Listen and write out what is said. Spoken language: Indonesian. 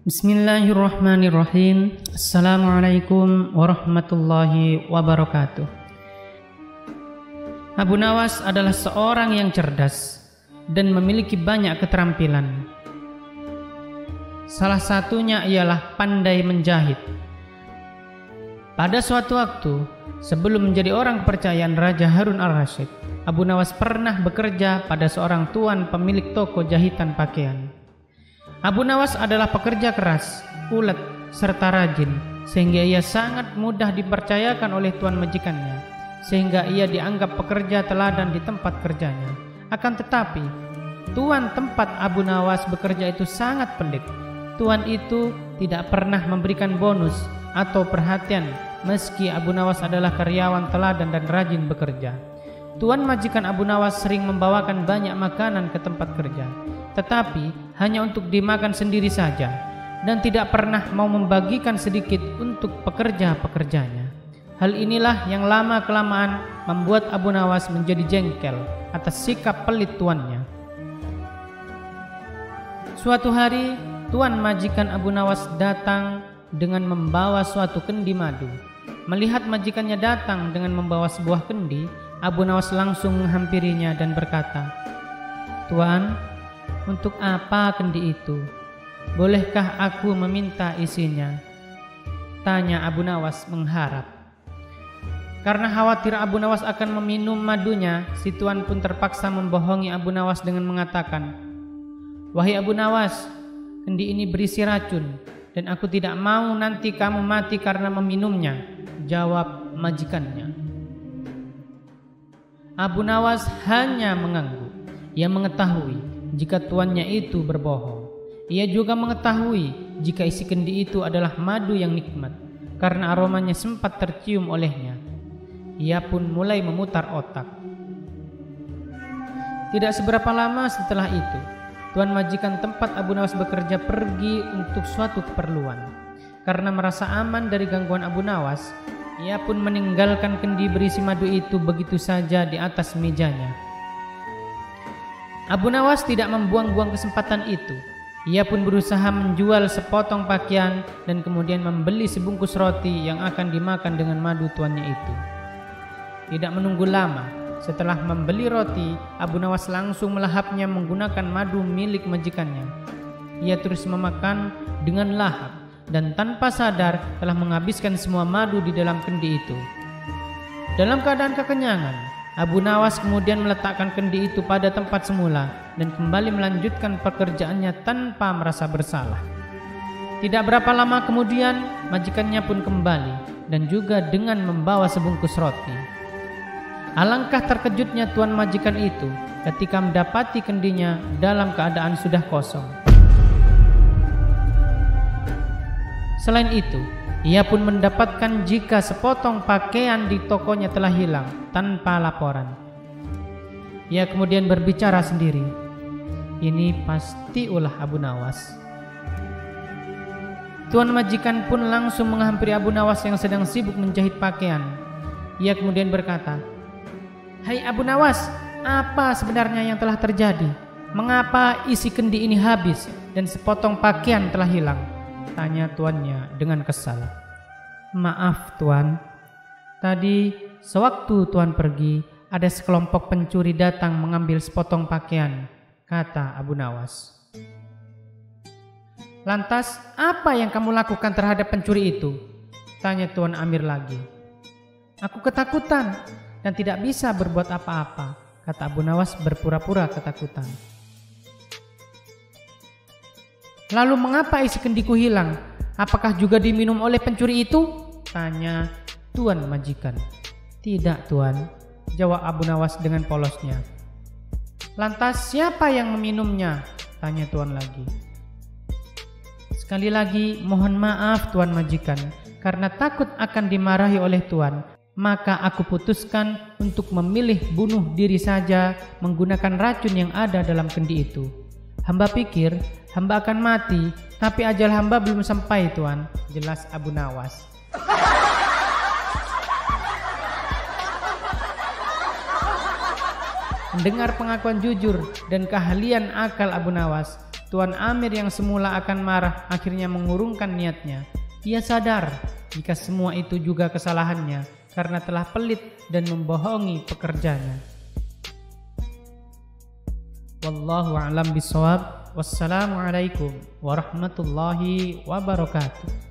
Bismillahirrahmanirrahim. Assalamualaikum warahmatullahi wabarakatuh. Abu Nawas adalah seorang yang cerdas dan memiliki banyak keterampilan. Salah satunya ialah pandai menjahit. Pada suatu waktu, sebelum menjadi orang kepercayaan Raja Harun al-Rasyid, Abu Nawas pernah bekerja pada seorang tuan pemilik toko jahitan pakaian. Abu Nawas adalah pekerja keras, ulet, serta rajin, sehingga ia sangat mudah dipercayakan oleh tuan majikannya, sehingga ia dianggap pekerja teladan di tempat kerjanya. Akan tetapi, tuan tempat Abu Nawas bekerja itu sangat pelit. Tuan itu tidak pernah memberikan bonus atau perhatian meski Abu Nawas adalah karyawan teladan dan rajin bekerja. Tuan majikan Abu Nawas sering membawakan banyak makanan ke tempat kerja, tetapi hanya untuk dimakan sendiri saja, dan tidak pernah mau membagikan sedikit untuk pekerja-pekerjanya. Hal inilah yang lama-kelamaan membuat Abu Nawas menjadi jengkel atas sikap pelit tuannya. Suatu hari, tuan majikan Abu Nawas datang dengan membawa suatu kendi madu. Melihat majikannya datang dengan membawa sebuah kendi, Abu Nawas langsung menghampirinya dan berkata, "Tuan, untuk apa kendi itu? Bolehkah aku meminta isinya?" tanya Abu Nawas mengharap. Karena khawatir Abu Nawas akan meminum madunya, si tuan pun terpaksa membohongi Abu Nawas dengan mengatakan, "Wahai Abu Nawas, kendi ini berisi racun dan aku tidak mau nanti kamu mati karena meminumnya," jawab majikannya. Abu Nawas hanya mengangguk. Ia mengetahui jika tuannya itu berbohong. Ia juga mengetahui jika isi kendi itu adalah madu yang nikmat, karena aromanya sempat tercium olehnya. Ia pun mulai memutar otak. Tidak seberapa lama setelah itu, tuan majikan tempat Abu Nawas bekerja pergi untuk suatu keperluan. Karena merasa aman dari gangguan Abu Nawas, ia pun meninggalkan kendi berisi madu itu begitu saja di atas mejanya. Abu Nawas tidak membuang-buang kesempatan itu. Ia pun berusaha menjual sepotong pakaian dan kemudian membeli sebungkus roti yang akan dimakan dengan madu tuannya itu. Tidak menunggu lama, setelah membeli roti, Abu Nawas langsung melahapnya menggunakan madu milik majikannya. Ia terus memakan dengan lahap dan tanpa sadar telah menghabiskan semua madu di dalam kendi itu. Dalam keadaan kekenyangan, Abu Nawas kemudian meletakkan kendi itu pada tempat semula dan kembali melanjutkan pekerjaannya tanpa merasa bersalah. Tidak berapa lama kemudian, majikannya pun kembali dan juga dengan membawa sebungkus roti. Alangkah terkejutnya tuan majikan itu ketika mendapati kendinya dalam keadaan sudah kosong. Selain itu, ia pun mendapatkan jika sepotong pakaian di tokonya telah hilang tanpa laporan. Ia kemudian berbicara sendiri, "Ini pasti ulah Abu Nawas." Tuan majikan pun langsung menghampiri Abu Nawas yang sedang sibuk menjahit pakaian. Ia kemudian berkata, "Hai Abu Nawas, apa sebenarnya yang telah terjadi? Mengapa isi kendi ini habis dan sepotong pakaian telah hilang?" tanya tuannya dengan kesal. "Maaf tuan, tadi sewaktu tuan pergi, ada sekelompok pencuri datang mengambil sepotong pakaian," kata Abu Nawas. "Lantas apa yang kamu lakukan terhadap pencuri itu?" tanya Tuan Amir lagi. "Aku ketakutan dan tidak bisa berbuat apa-apa," kata Abu Nawas berpura-pura ketakutan. "Lalu mengapa isi kendiku hilang? Apakah juga diminum oleh pencuri itu?" tanya tuan majikan. "Tidak tuan," jawab Abu Nawas dengan polosnya. "Lantas siapa yang meminumnya?" tanya tuan lagi. "Sekali lagi mohon maaf tuan majikan, karena takut akan dimarahi oleh tuan, maka aku putuskan untuk memilih bunuh diri saja menggunakan racun yang ada dalam kendi itu. Hamba pikir hamba akan mati, tapi ajal hamba belum sampai tuan," jelas Abu Nawas. Mendengar pengakuan jujur dan keahlian akal Abu Nawas, Tuan Amir yang semula akan marah akhirnya mengurungkan niatnya. Ia sadar jika semua itu juga kesalahannya karena telah pelit dan membohongi pekerjanya. Wallahu a'lam bishawab. Wassalamualaikum warahmatullahi wabarakatuh.